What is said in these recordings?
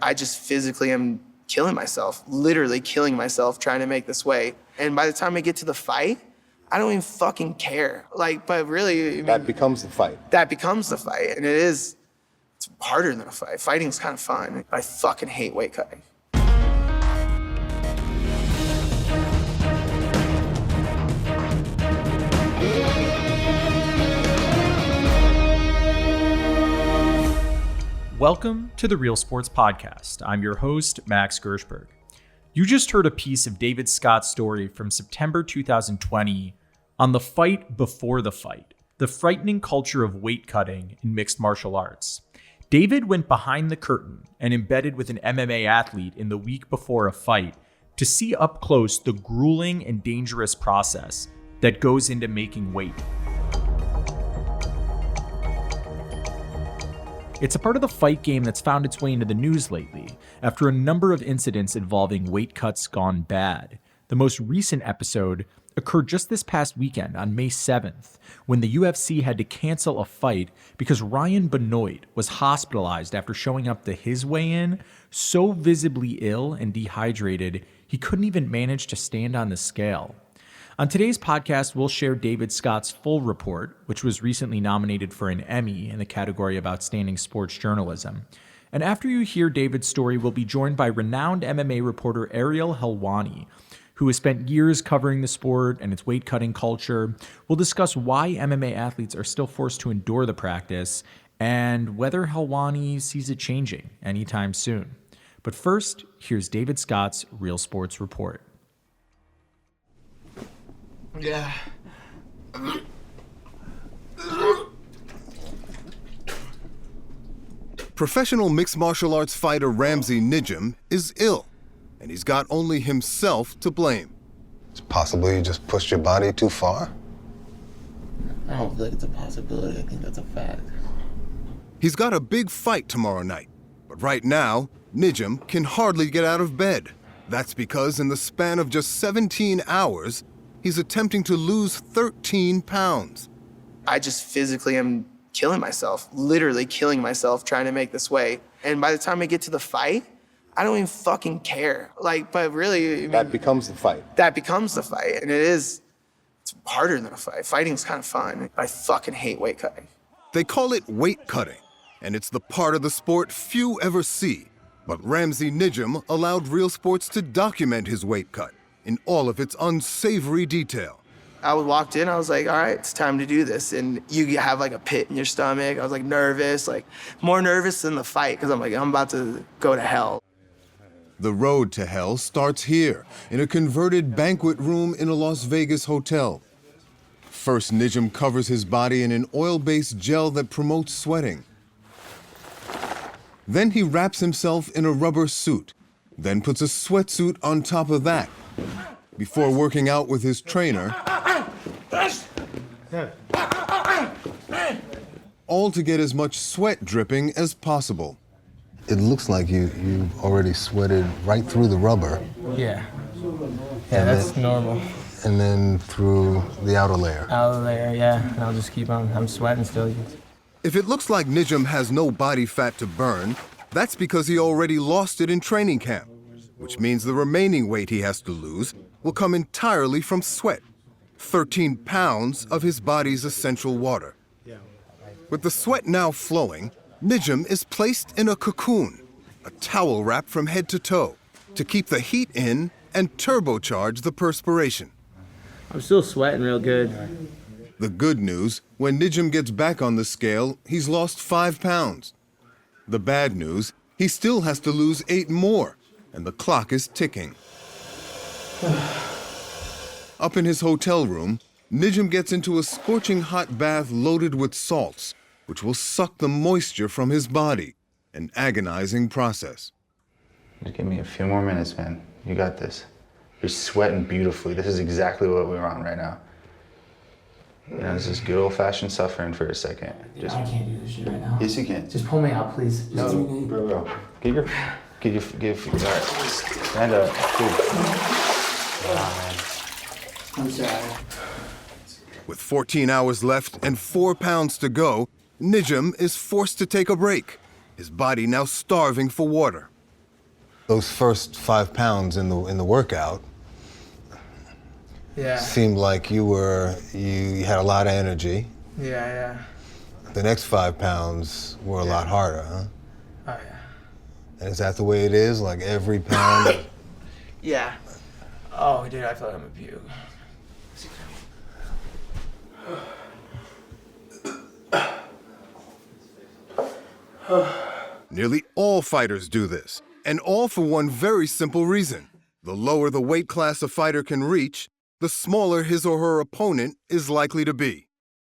I just physically am killing myself, literally killing myself trying to make this weight. And by the time I get to the fight, I don't even fucking care. But really, I mean, that becomes the fight. That becomes the fight. And it's harder than a fight. Fighting's kind of fun. I fucking hate weight cutting. Welcome to the Real Sports Podcast. I'm your host, Max Gershberg. You just heard a piece of David Scott's story from September 2020 on the fight before the fight, the frightening culture of weight cutting in mixed martial arts. David went behind the curtain and embedded with an MMA athlete in the week before a fight to see up close the grueling and dangerous process that goes into making weight. It's a part of the fight game that's found its way into the news lately after a number of incidents involving weight cuts gone bad. The most recent episode occurred just this past weekend on May 7th, when the UFC had to cancel a fight because Ryan Benoit was hospitalized after showing up to his weigh-in so visibly ill and dehydrated he couldn't even manage to stand on the scale. On today's podcast, we'll share David Scott's full report, which was recently nominated for an Emmy in the category of Outstanding Sports Journalism. And after you hear David's story, we'll be joined by renowned MMA reporter Ariel Helwani, who has spent years covering the sport and its weight-cutting culture. We'll discuss why MMA athletes are still forced to endure the practice and whether Helwani sees it changing anytime soon. But first, here's David Scott's Real Sports Report. Yeah. Professional mixed martial arts fighter Ramsey Nijem is ill, and he's got only himself to blame. It's possible you just pushed your body too far? I don't feel like it's a possibility. I think that's a fact. He's got a big fight tomorrow night, but right now, Nijem can hardly get out of bed. That's because in the span of just 17 hours, he's attempting to lose 13 pounds. I just physically am killing myself, literally killing myself trying to make this weight. And by the time I get to the fight, I don't even fucking care. But really, I mean, that becomes the fight. That becomes the fight. And it's harder than a fight. Fighting's kind of fun. I fucking hate weight cutting. They call it weight cutting, and it's the part of the sport few ever see. But Ramsey Nijem allowed Real Sports to document his weight cut in all of its unsavory detail. I walked in, I was like, all right, it's time to do this. And you have a pit in your stomach. I was nervous, more nervous than the fight, because I'm about to go to hell. The road to hell starts here, in a converted banquet room in a Las Vegas hotel. First, Nijem covers his body in an oil-based gel that promotes sweating. Then he wraps himself in a rubber suit, then puts a sweatsuit on top of that, before working out with his trainer, all to get as much sweat dripping as possible. It looks like you already sweated right through the rubber. Yeah, that's normal. And then through the outer layer. Outer layer, yeah. And I'll just keep on. I'm sweating still. If it looks like Nijem has no body fat to burn, that's because he already lost it in training camp, which means the remaining weight he has to lose will come entirely from sweat, 13 pounds of his body's essential water. With the sweat now flowing, Nijem is placed in a cocoon, a towel wrap from head to toe, to keep the heat in and turbocharge the perspiration. I'm still sweating real good. The good news, when Nijem gets back on the scale, he's lost 5 pounds. The bad news, he still has to lose 8 more, and the clock is ticking. Up in his hotel room, Nijem gets into a scorching hot bath loaded with salts, which will suck the moisture from his body, an agonizing process. Just give me a few more minutes, man. You got this. You're sweating beautifully. This is exactly what we're on right now. This is good old-fashioned suffering for a second. Just, I can't do this shit right now. Yes, you can. Just pull me out, please. No, bro. All right, stand up, dude. I'm sorry. With 14 hours left and 4 pounds to go, Nijem is forced to take a break, his body now starving for water. Those first 5 pounds in the workout seemed like you had a lot of energy. Yeah. The next 5 pounds were a lot harder, huh? Oh, yeah. And is that the way it is? Like every pound? Yeah. Oh, dude, I feel like I'm a puke. Nearly all fighters do this, and all for one very simple reason. The lower the weight class a fighter can reach, the smaller his or her opponent is likely to be.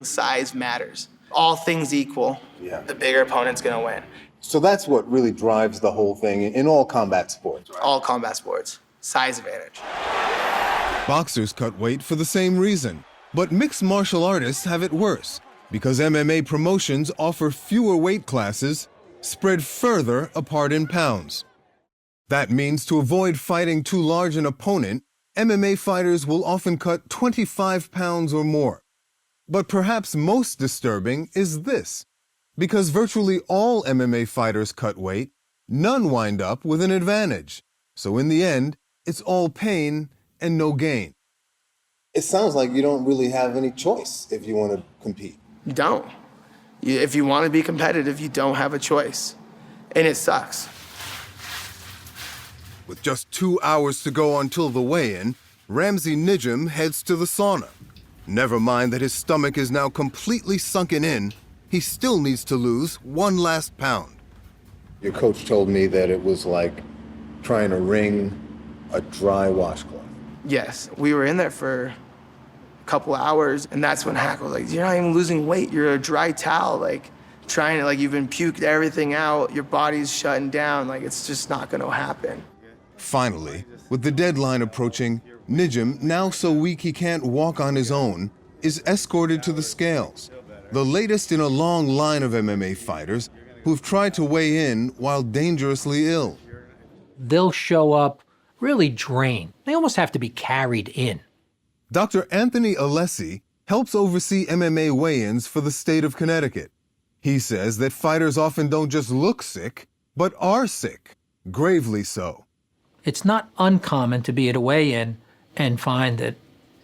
Size matters. All things equal, the bigger opponent's gonna win. So that's what really drives the whole thing in all combat sports. All combat sports, size advantage. Boxers cut weight for the same reason, but mixed martial artists have it worse because MMA promotions offer fewer weight classes spread further apart in pounds. That means to avoid fighting too large an opponent, MMA fighters will often cut 25 pounds or more. But perhaps most disturbing is this. Because virtually all MMA fighters cut weight, none wind up with an advantage. So in the end, it's all pain and no gain. It sounds like you don't really have any choice if you want to compete. You don't. If you want to be competitive, you don't have a choice. And it sucks. With just 2 hours to go until the weigh-in, Ramsey Nijum heads to the sauna. Never mind that his stomach is now completely sunken in, he still needs to lose one last pound. Your coach told me that it was like trying to wring a dry washcloth. Yes, we were in there for a couple hours, and that's when Hack was like, you're not even losing weight, you're a dry towel, like trying to, like you've been puked everything out, your body's shutting down, like it's just not gonna happen. Finally, with the deadline approaching, Nijum, now so weak he can't walk on his own, is escorted to the scales, the latest in a long line of MMA fighters who've tried to weigh in while dangerously ill. They'll show up really drained. They almost have to be carried in. Dr. Anthony Alessi helps oversee MMA weigh-ins for the state of Connecticut. He says that fighters often don't just look sick, but are sick, gravely so. It's not uncommon to be at a weigh-in and find that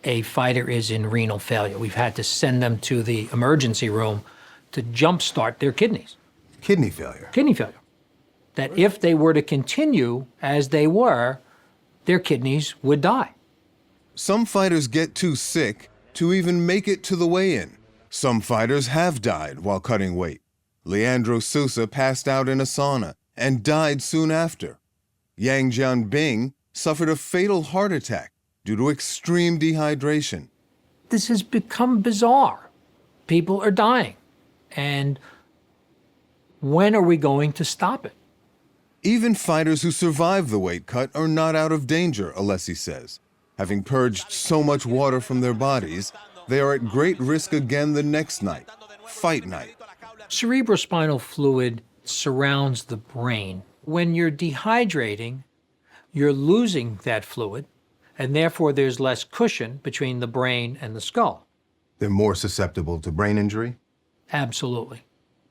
a fighter is in renal failure. We've had to send them to the emergency room to jumpstart their kidneys. Kidney failure. Kidney failure. That if they were to continue as they were, their kidneys would die. Some fighters get too sick to even make it to the weigh-in. Some fighters have died while cutting weight. Leandro Sousa passed out in a sauna and died soon after. Yang Jianbing suffered a fatal heart attack due to extreme dehydration. This has become bizarre. People are dying. And when are we going to stop it? Even fighters who survive the weight cut are not out of danger, Alessi says. Having purged so much water from their bodies, they are at great risk again the next night, fight night. Cerebrospinal fluid surrounds the brain. When you're dehydrating, you're losing that fluid, and therefore there's less cushion between the brain and the skull. They're more susceptible to brain injury? Absolutely.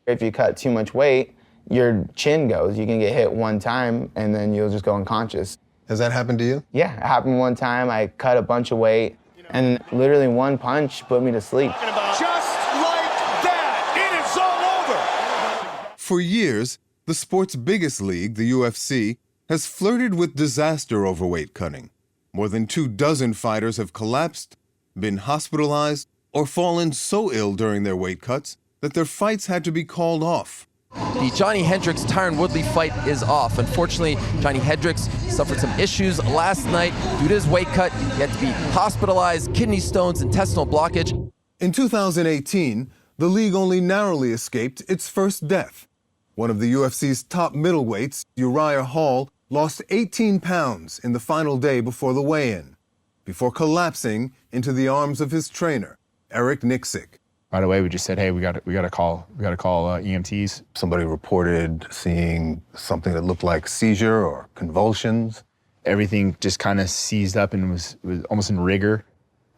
If you cut too much weight, your chin goes. You can get hit one time, and then you'll just go unconscious. Has that happened to you? Yeah, it happened one time. I cut a bunch of weight, and literally one punch put me to sleep. Just like that, it is all over. For years, the sport's biggest league, the UFC, has flirted with disaster over weight cutting. More than 24 fighters have collapsed, been hospitalized, or fallen so ill during their weight cuts that their fights had to be called off. The Johnny Hendricks-Tyron Woodley fight is off. Unfortunately, Johnny Hendricks suffered some issues last night due to his weight cut. He had to be hospitalized, kidney stones, intestinal blockage. In 2018, the league only narrowly escaped its first death. One of the UFC's top middleweights, Uriah Hall, lost 18 pounds in the final day before the weigh-in, before collapsing into the arms of his trainer, Eric Nixick. Right away, we just said, hey, we got to call EMTs. Somebody reported seeing something that looked like seizure or convulsions. Everything just kind of seized up and was almost in rigor.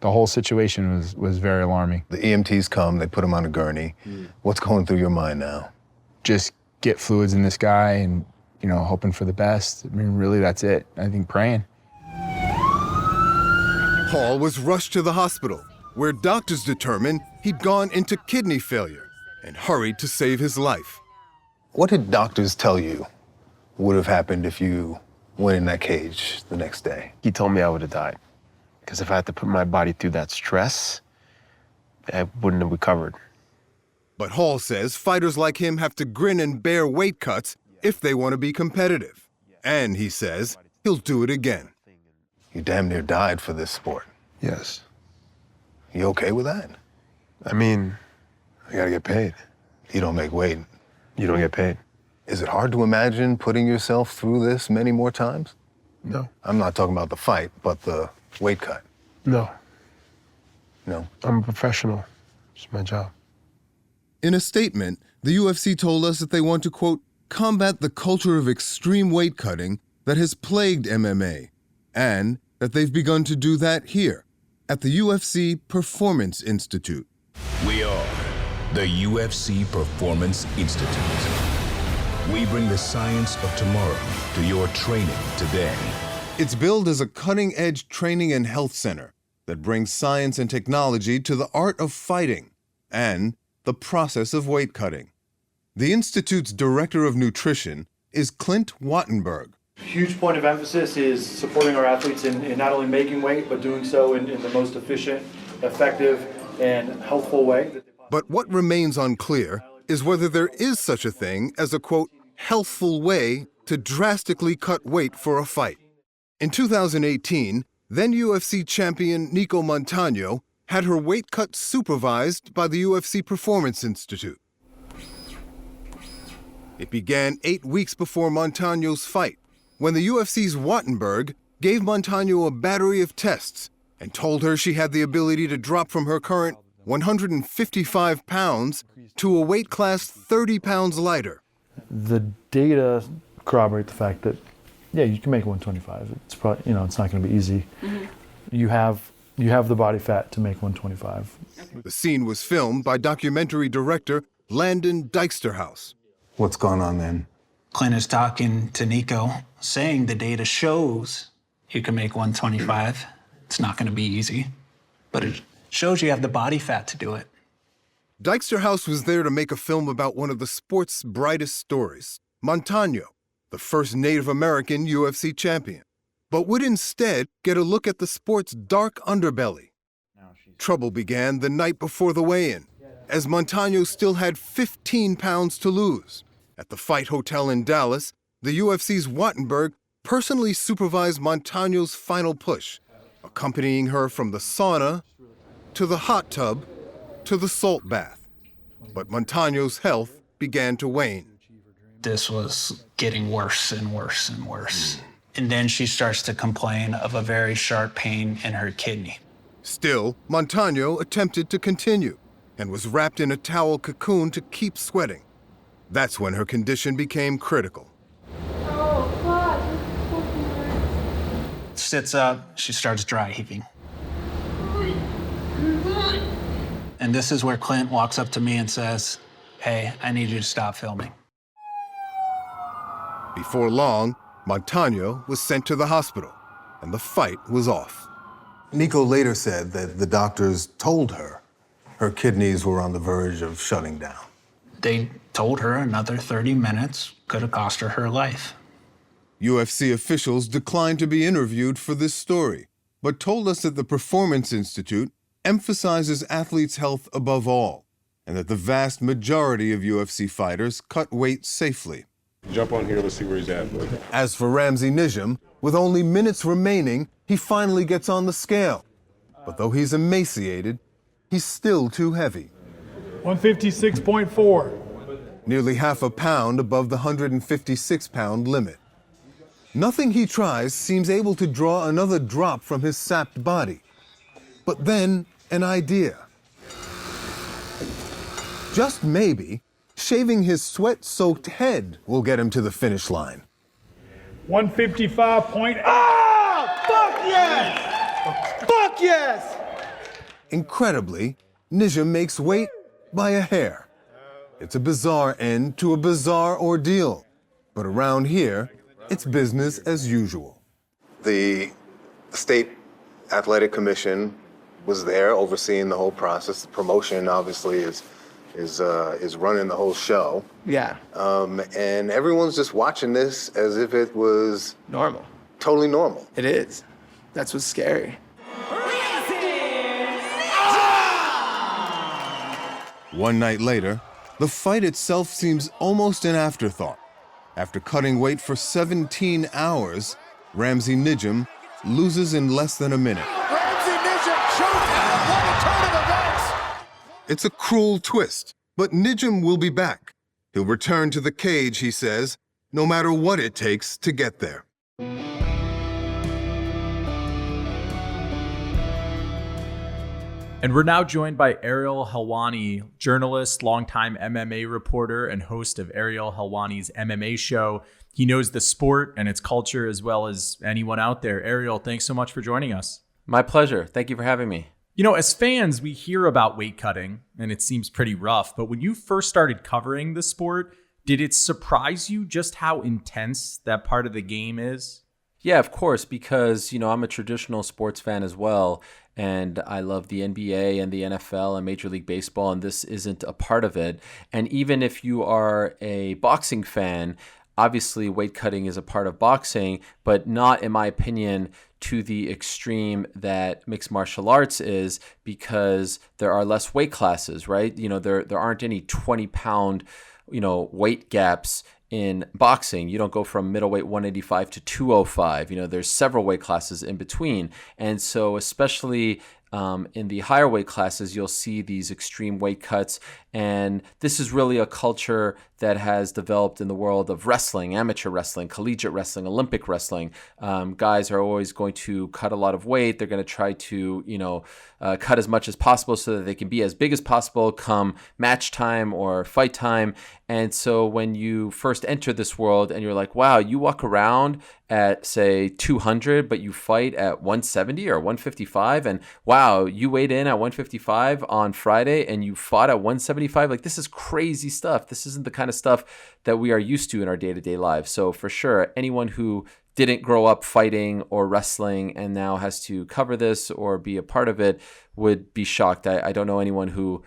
The whole situation was very alarming. The EMTs come, they put him on a gurney. What's going through your mind now? Just get fluids in this guy and hoping for the best. I mean, really, that's it. I think praying. Hall was rushed to the hospital, where doctors determined he'd gone into kidney failure and hurried to save his life. What did doctors tell you would have happened if you went in that cage the next day? He told me I would have died. Because if I had to put my body through that stress, I wouldn't have recovered. But Hall says fighters like him have to grin and bear weight cuts if they want to be competitive. And he says he'll do it again. You damn near died for this sport. Yes. You okay with that? I mean, I gotta get paid. You don't make weight. You don't get paid. Is it hard to imagine putting yourself through this many more times? No. I'm not talking about the fight, but the weight cut. No. No? I'm a professional. It's my job. In a statement, the UFC told us that they want to, quote, combat the culture of extreme weight cutting that has plagued MMA, and that they've begun to do that here at the UFC Performance Institute. We are the UFC Performance Institute. We bring the science of tomorrow to your training today. It's billed as a cutting-edge training and health center that brings science and technology to the art of fighting and the process of weight cutting. The Institute's Director of Nutrition is Clint Wattenberg. Huge point of emphasis is supporting our athletes in not only making weight, but doing so in the most efficient, effective, and healthful way. But what remains unclear is whether there is such a thing as a, quote, healthful way to drastically cut weight for a fight. In 2018, then UFC champion Nico Montano had her weight cut supervised by the UFC Performance Institute. It began 8 weeks before Montano's fight, when the UFC's Wattenberg gave Montano a battery of tests and told her she had the ability to drop from her current 155 pounds to a weight class 30 pounds lighter. The data corroborate the fact that, yeah, you can make 125. It's probably, it's not going to be easy. Mm-hmm. You have the body fat to make 125. The scene was filmed by documentary director Landon Dyksterhouse. What's going on then? Clint is talking to Nico, saying the data shows you can make 125. It's not going to be easy, but it shows you have the body fat to do it. Dyksterhouse was there to make a film about one of the sport's brightest stories, Montano, the first Native American UFC champion, but would instead get a look at the sport's dark underbelly. Trouble began the night before the weigh-in, as Montano still had 15 pounds to lose. At the Fight Hotel in Dallas, the UFC's Wattenberg personally supervised Montano's final push, accompanying her from the sauna to the hot tub to the salt bath. But Montano's health began to wane. This was getting worse and worse and worse. And then she starts to complain of a very sharp pain in her kidney. Still, Montano attempted to continue and was wrapped in a towel cocoon to keep sweating. That's when her condition became critical. Sits up, she starts dry heaving. And this is where Clint walks up to me and says, "Hey, I need you to stop filming." Before long, Montano was sent to the hospital, and the fight was off. Nico later said that the doctors told her her kidneys were on the verge of shutting down. They told her another 30 minutes could have cost her her life. UFC officials declined to be interviewed for this story, but told us that the Performance Institute emphasizes athletes' health above all, and that the vast majority of UFC fighters cut weight safely. Jump on here, let's see where he's at. As for Ramsey Nijem, with only minutes remaining, he finally gets on the scale. But though he's emaciated, he's still too heavy. 156.4. Nearly half a pound above the 156-pound limit. Nothing he tries seems able to draw another drop from his sapped body. But then, an idea. Just maybe, shaving his sweat-soaked head will get him to the finish line. 155. Ah! Fuck yes! Fuck yes! Incredibly, Nijem makes weight by a hair. It's a bizarre end to a bizarre ordeal. But around here, it's business as usual. The state athletic commission was there overseeing the whole process. The promotion obviously is running the whole show. Yeah. And everyone's just watching this as if it was normal. Totally normal. It is. That's what's scary. One night later, the fight itself seems almost an afterthought. After cutting weight for 17 hours, Ramsey Nijem loses in less than a minute. Ramsey Nijem choked out. What a turn of events. It's a cruel twist, but Nijem will be back. He'll return to the cage, he says, no matter what it takes to get there. And we're now joined by Ariel Helwani, journalist, longtime MMA reporter, and host of Ariel Helwani's MMA show. He knows the sport and its culture as well as anyone out there. Ariel, thanks so much for joining us. My pleasure. Thank you for having me. You know, as fans, we hear about weight cutting, and it seems pretty rough. But when you first started covering the sport, did it surprise you just how intense that part of the game is? Yeah, of course, because, I'm a traditional sports fan as well, and I love the NBA and the NFL and Major League Baseball, and this isn't a part of it. And even if you are a boxing fan, obviously weight cutting is a part of boxing, but not, in my opinion, to the extreme that mixed martial arts is, because there are less weight classes, right? There aren't any 20-pound, weight gaps in boxing. You don't go from middleweight 185 to 205. There's several weight classes in between. And so especially in the higher weight classes, you'll see these extreme weight cuts. And this is really a culture that has developed in the world of wrestling, amateur wrestling, collegiate wrestling, Olympic wrestling. Guys are always going to cut a lot of weight. They're going to try to, cut as much as possible so that they can be as big as possible come match time or fight time. And so when you first enter this world and you're like, wow, you walk around at, say, 200, but you fight at 170 or 155, and wow, you weighed in at 155 on Friday and you fought at 175. Like, this is crazy stuff. This isn't the kind of stuff that we are used to in our day-to-day lives. So for sure, anyone who didn't grow up fighting or wrestling and now has to cover this or be a part of it would be shocked. I don't know anyone who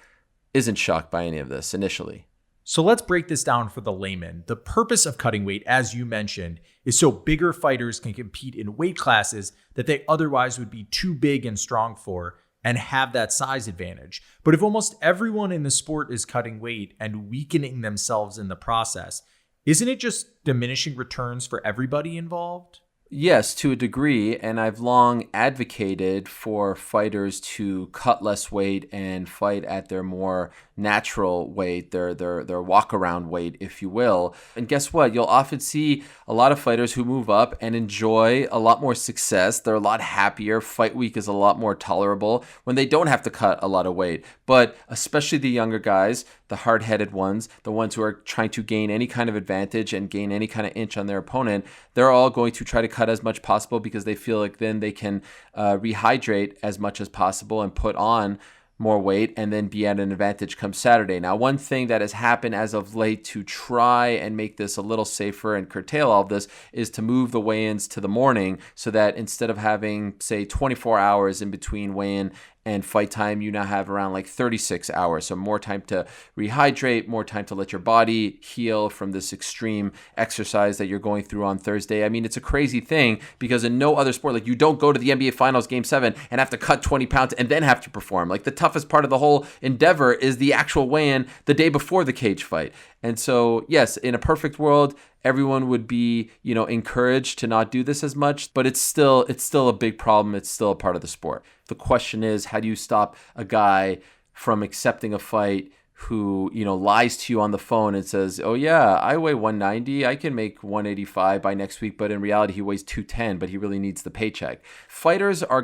isn't shocked by any of this initially. So let's break this down for the layman. The purpose of cutting weight, as you mentioned, is so bigger fighters can compete in weight classes that they otherwise would be too big and strong for and have that size advantage. But if almost everyone in the sport is cutting weight and weakening themselves in the process, isn't it just diminishing returns for everybody involved? Yes, to a degree, and I've long advocated for fighters to cut less weight and fight at their more natural weight, their walk-around weight, if you will. And guess what? You'll often see a lot of fighters who move up and enjoy a lot more success. They're a lot happier. Fight week is a lot more tolerable when they don't have to cut a lot of weight. But especially the younger guys, the hard-headed ones, the ones who are trying to gain any kind of advantage and gain any kind of inch on their opponent, they're all going to try to cut as much possible because they feel like then they can rehydrate as much as possible and put on more weight and then be at an advantage come Saturday. Now, one thing that has happened as of late to try and make this a little safer and curtail all of this is to move the weigh-ins to the morning so that instead of having, say, 24 hours in between weigh-in and fight time, you now have around like 36 hours. So more time to rehydrate, more time to let your body heal from this extreme exercise that you're going through on Thursday. I mean, it's a crazy thing because in no other sport, like you don't go to the NBA Finals Game 7 and have to cut 20 pounds and then have to perform. Like the toughest part of the whole endeavor is the actual weigh-in the day before the cage fight. And so, yes, in a perfect world, everyone would be, encouraged to not do this as much, but it's still a big problem. It's still a part of the sport. The question is, how do you stop a guy from accepting a fight who, lies to you on the phone and says, oh yeah, I weigh 190, I can make 185 by next week, but in reality he weighs 210, but he really needs the paycheck. Fighters are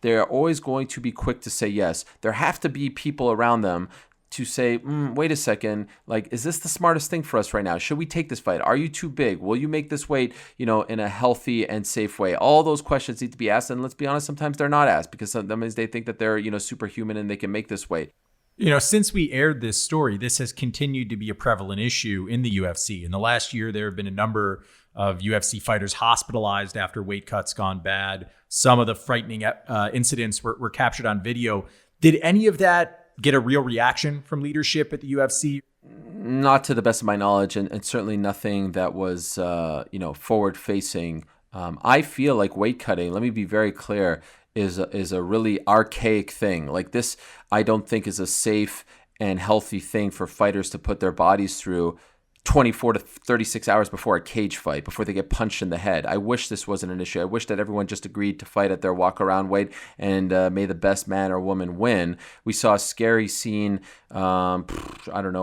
they're always going to be quick to say yes. There have to be people around them to say, wait a second, like, is this the smartest thing for us right now? Should we take this fight? Are you too big? Will you make this weight, in a healthy and safe way? All those questions need to be asked. And let's be honest, sometimes they're not asked because sometimes they think that they're, superhuman and they can make this weight. Since we aired this story, this has continued to be a prevalent issue in the UFC. In the last year, there have been a number of UFC fighters hospitalized after weight cuts gone bad. Some of the frightening incidents were captured on video. Did any of that get a real reaction from leadership at the UFC? Not to the best of my knowledge, and certainly nothing that was, forward-facing. I feel like weight cutting, let me be very clear, is a really archaic thing. Like this, I don't think is a safe and healthy thing for fighters to put their bodies through 24 to 36 hours before a cage fight, before they get punched in the head. I wish this wasn't an issue. I wish that everyone just agreed to fight at their walk-around weight and may the best man or woman win. We saw a scary scene, a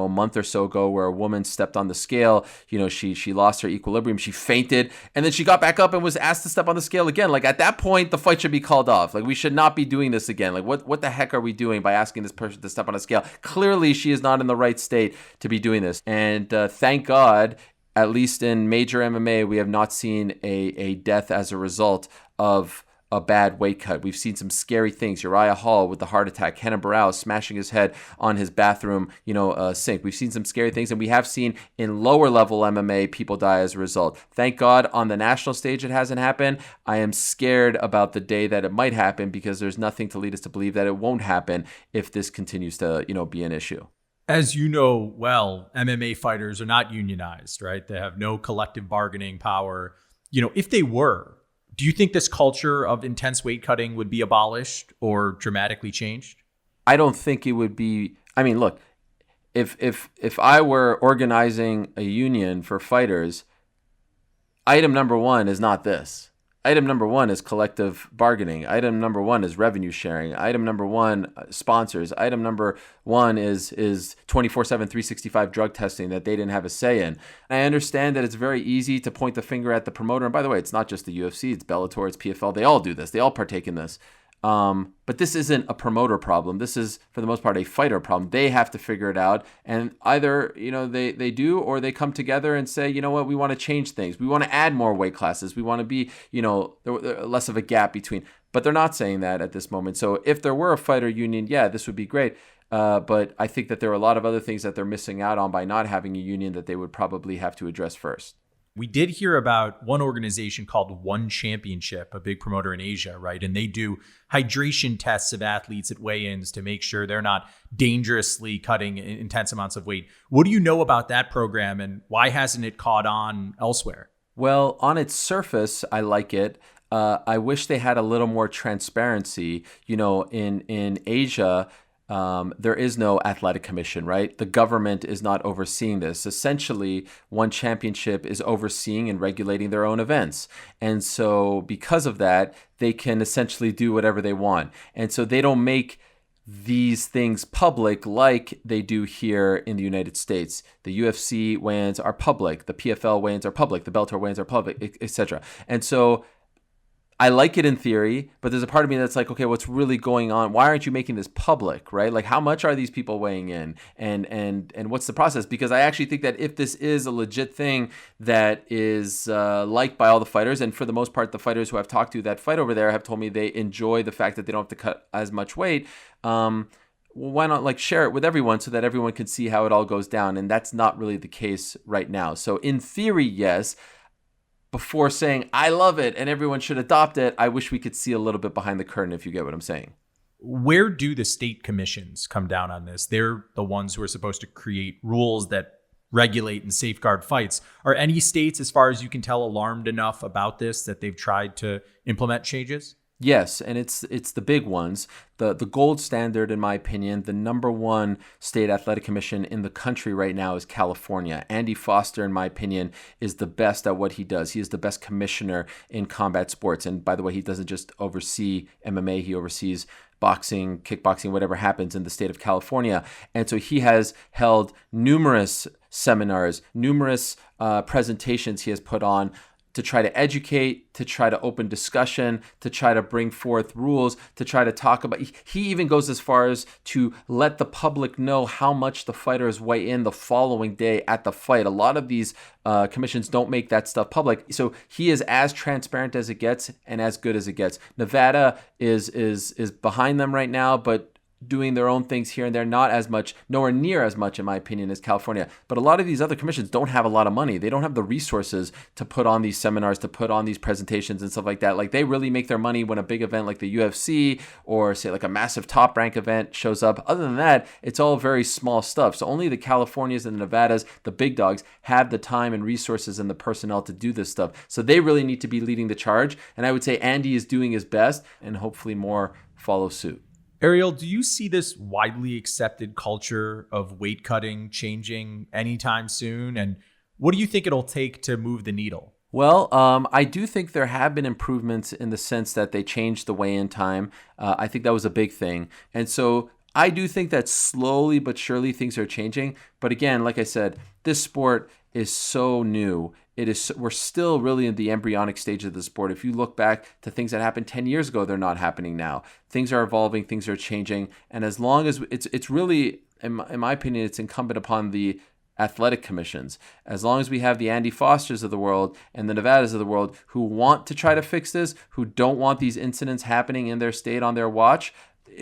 month or so ago where a woman stepped on the scale. She lost her equilibrium. She fainted, and then she got back up and was asked to step on the scale again. Like, at that point, the fight should be called off. Like, we should not be doing this again. Like, what the heck are we doing by asking this person to step on a scale? Clearly, she is not in the right state to be doing this. And thank God, at least in major MMA, we have not seen a death as a result of a bad weight cut. We've seen some scary things. Uriah Hall with the heart attack, Kenan Burrell smashing his head on his bathroom, sink. We've seen some scary things, and we have seen in lower level MMA people die as a result. Thank God on the national stage it hasn't happened. I am scared about the day that it might happen because there's nothing to lead us to believe that it won't happen if this continues to, be an issue. As you know well, MMA fighters are not unionized, right? They have no collective bargaining power. If they were, do you think this culture of intense weight cutting would be abolished or dramatically changed? I don't think it would be. I mean, look, if I were organizing a union for fighters, item number one is not this. Item number one is collective bargaining. Item number one is revenue sharing. Item number one, sponsors. Item number one is 24/7, 365 drug testing that they didn't have a say in. I understand that it's very easy to point the finger at the promoter. And by the way, it's not just the UFC, it's Bellator, it's PFL. They all do this. They all partake in this. But this isn't a promoter problem. This is, for the most part, a fighter problem. They have to figure it out. And either, they do, or they come together and say, you know what, we want to change things. We want to add more weight classes. We want to be, less of a gap between. But they're not saying that at this moment. So if there were a fighter union, yeah, this would be great. But I think that there are a lot of other things that they're missing out on by not having a union that they would probably have to address first. We did hear about one organization called One Championship, a big promoter in Asia, right? And they do hydration tests of athletes at weigh-ins to make sure they're not dangerously cutting intense amounts of weight. What do you know about that program, and why hasn't it caught on elsewhere? Well, on its surface, I like it. I wish they had a little more transparency. In Asia, there is no athletic commission, right? The government is not overseeing this. Essentially, One Championship is overseeing and regulating their own events. And so because of that, they can essentially do whatever they want. And so they don't make these things public like they do here in the United States. The UFC weigh-ins are public. The PFL weigh-ins are public. The Bellator weigh-ins are public, etc. And so I like it in theory, but there's a part of me that's like, okay, what's really going on? Why aren't you making this public, right? Like, how much are these people weighing in, and what's the process? Because I actually think that if this is a legit thing that is liked by all the fighters, and for the most part, the fighters who I've talked to that fight over there have told me they enjoy the fact that they don't have to cut as much weight. Why not share it with everyone so that everyone can see how it all goes down? And that's not really the case right now. So in theory, yes. Before saying, I love it and everyone should adopt it, I wish we could see a little bit behind the curtain, if you get what I'm saying. Where do the state commissions come down on this? They're the ones who are supposed to create rules that regulate and safeguard fights. Are any states, as far as you can tell, alarmed enough about this that they've tried to implement changes? Yes, and it's the big ones. The gold standard, in my opinion, the number one state athletic commission in the country right now is California. Andy Foster, in my opinion, is the best at what he does. He is the best commissioner in combat sports. And by the way, he doesn't just oversee MMA, he oversees boxing, kickboxing, whatever happens in the state of California. And so he has held numerous seminars, numerous presentations he has put on to try to educate, to try to open discussion, to try to bring forth rules, to try to talk about. He even goes as far as to let the public know how much the fighters weigh in the following day at the fight. A lot of these commissions don't make that stuff public. So he is as transparent as it gets and as good as it gets. Nevada is behind them right now, but doing their own things here and there, not as much, nowhere near as much, in my opinion, as California. But a lot of these other commissions don't have a lot of money. They don't have the resources to put on these seminars, to put on these presentations and stuff like that. Like, they really make their money when a big event like the UFC or say like a massive Top Rank event shows up. Other than that, it's all very small stuff. So only the Californias and the Nevadas, the big dogs, have the time and resources and the personnel to do this stuff. So they really need to be leading the charge. And I would say Andy is doing his best, and hopefully more follow suit. Ariel, do you see this widely accepted culture of weight cutting changing anytime soon? And what do you think it'll take to move the needle? Well, I do think there have been improvements in the sense that they changed the weigh-in time. I think that was a big thing. And so I do think that slowly but surely things are changing. But again, like I said, this sport is so new. We're still really in the embryonic stage of the sport. If you look back to things that happened 10 years ago, they're not happening now. Things are evolving, things are changing. And as long as it's really, in my opinion, it's incumbent upon the athletic commissions. As long as we have the Andy Fosters of the world and the Nevadas of the world who want to try to fix this, who don't want these incidents happening in their state on their watch,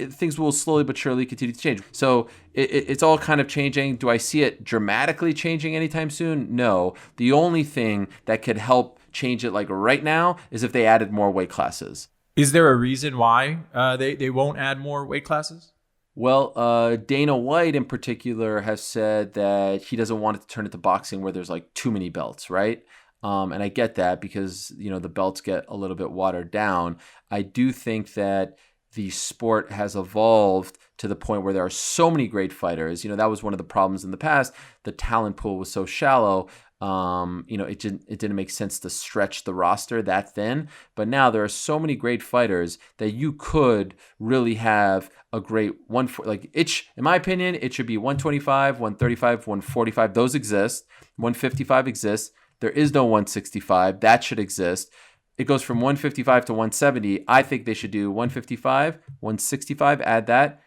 things will slowly but surely continue to change. So it's all kind of changing. Do I see it dramatically changing anytime soon? No. The only thing that could help change it like right now is if they added more weight classes. Is there a reason why they won't add more weight classes? Well, Dana White in particular has said that he doesn't want it to turn into boxing where there's like too many belts, right? And I get that because, the belts get a little bit watered down. I do think that the sport has evolved to the point where there are so many great fighters. That was one of the problems in the past. The talent pool was so shallow. It didn't make sense to stretch the roster that thin. But now there are so many great fighters that you could really have a great one. In my opinion, it should be 125, 135, 145. Those exist. 155 exists. There is no 165. That should exist. It goes from 155 to 170. I think they should do 155, 165, add that,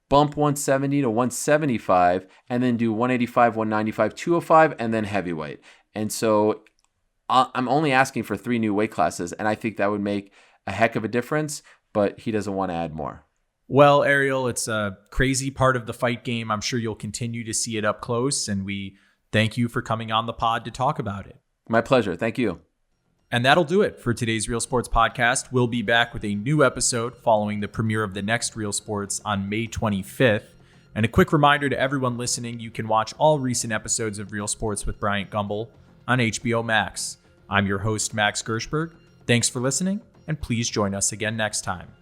bump 170 to 175, and then do 185, 195, 205, and then heavyweight. And so I'm only asking for 3 new weight classes, and I think that would make a heck of a difference, but he doesn't want to add more. Well, Ariel, it's a crazy part of the fight game. I'm sure you'll continue to see it up close, and we thank you for coming on the pod to talk about it. My pleasure. Thank you. And that'll do it for today's Real Sports Podcast. We'll be back with a new episode following the premiere of the next Real Sports on May 25th. And a quick reminder to everyone listening, you can watch all recent episodes of Real Sports with Bryant Gumbel on HBO Max. I'm your host, Max Gershberg. Thanks for listening, and please join us again next time.